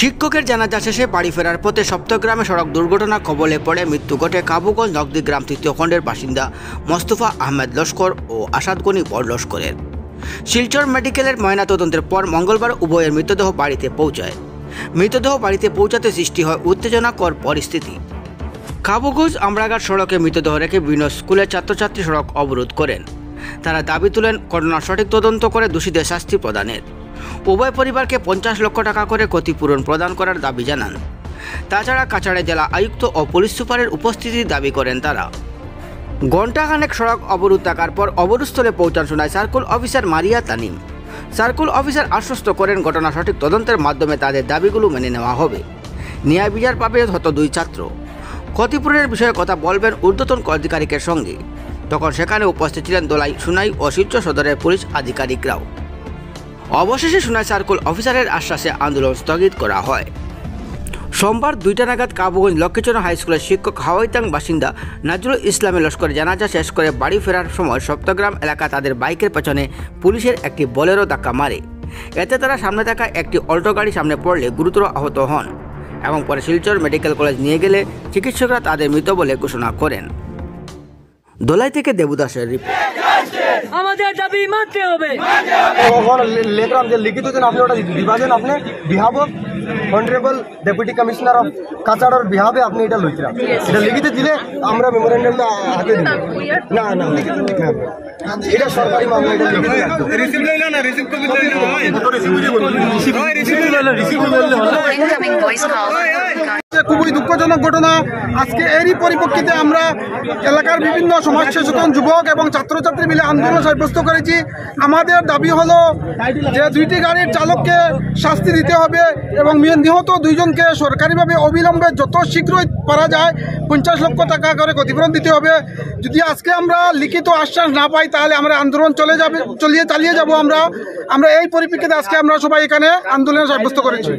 শিক্ষকের জানাজা শেষে বাড়ি ফেরার পথে সপ্তগ্রামে সড়ক দুর্ঘটনা কবলে পড়ে মৃত্যু ঘটে কাবুগঞ্জ নকদিগ্রাম তৃতীয় খণ্ডের বাসিন্দা মোস্তফা আহমেদ লস্কর ও আসাদ গনি বড় লস্করের। শিলচর মেডিকেলের ময়নাতদন্তের পর মঙ্গলবার উভয়ের মৃতদেহ বাড়িতে পৌঁছায়। মৃতদেহ বাড়িতে পৌঁছাতে সৃষ্টি হয় উত্তেজনাকর পরিস্থিতি। কাবুগঞ্জ আমরাঘাট সড়কে মৃতদেহ রেখে বিভিন্ন স্কুলের ছাত্রছাত্রী সড়ক অবরোধ করেন। তারা দাবি তুলেন ঘটনার সঠিক তদন্ত করে দোষীদের শাস্তি প্রদানের। উভয় পরিবারকে 50 লক্ষ টাকা করে ক্ষতিপূরণ প্রদান করার দাবি জানান। তাছাড়া কাছাড়ে জেলা আয়ুক্ত ও পুলিশ সুপারের উপস্থিতির দাবি করেন তারা। ঘণ্টাখানেক সড়ক অবরোধ থাকার পর অবরোধস্থলে পৌঁছান শোনায় সার্কুল অফিসার মারিয়া তানিম। সার্কুল অফিসার আশ্বস্ত করেন ঘটনা সঠিক তদন্তের মাধ্যমে তাদের দাবিগুলো মেনে নেওয়া হবে। ন্যায় বিচার পাবে হত দুই ছাত্র। ক্ষতিপূরণের বিষয়ে কথা বলবেন ঊর্ধ্বতন আধিকারিকের সঙ্গে। তখন সেখানে উপস্থিত ছিলেন দোলাই, সুনাই ও শিলচর সদরের পুলিশ আধিকারিকরাও। অবশেষে সুনাই সার্কুল অফিসারের আশ্বাসে আন্দোলন স্থগিত করা হয়। সোমবার 2টা নাগাদ কাবুগঞ্জ লক্ষ্মীচরণ হাই স্কুলের শিক্ষক হাওয়াইতাং বাসিন্দা নাজরুল ইসলামের লস্করের জানাজা শেষ করে বাড়ি ফেরার সময় সপ্তগ্রাম এলাকা তাদের বাইকের পেছনে পুলিশের একটি বোলেরো ধাক্কা মারে। এতে তারা সামনে থাকা একটি অল্টো গাড়ি সামনে পড়লে গুরুতর আহত হন এবং পরে শিলচর মেডিকেল কলেজ নিয়ে গেলে চিকিৎসকরা তাদের মৃত বলে ঘোষণা করেন। দোলাই থেকে দেবুদাসের রিপোর্ট। আমাদের দাবি মানতে হবে। লেটার যে লিখিত দেন আপনি ওটা দিবাছেন আপনি বিহাব অনারেবল ডেপুটি কমিশনার অফ কাছাড়ের বিহাবে আপনি এটা লইছিলেন। এটা লিখিত দিলে আমরা মেমোরেন্ডামটা হাতে দিব। না না এটা সরকারি মামলা, এটা লিখিত রিসিভ লইলা না, রিসিভ কপি লইলা হয় তো রিসিভ লইলা রিসিভ লইলা। খুবই দুঃখজনক ঘটনা। আজকে এরই পরিপ্রেক্ষিতে আমরা এলাকার বিভিন্ন সমাজ সচেতন যুবক এবং ছাত্রছাত্রী মিলে আন্দোলন সাব্যস্ত করেছি। আমাদের দাবি হলো যে 2টি গাড়ির চালককে শাস্তি দিতে হবে এবং নিহত 2জনকে সরকারিভাবে অবিলম্বে যত শীঘ্রই পারা যায় 50 লক্ষ টাকা করে ক্ষতিপূরণ দিতে হবে। যদি আজকে আমরা লিখিত আশ্বাস না পাই তাহলে আমরা আন্দোলন চালিয়ে যাব। আমরা এই পরিপ্রেক্ষিতে আজকে আমরা সবাই এখানে আন্দোলন সাব্যস্ত করেছি।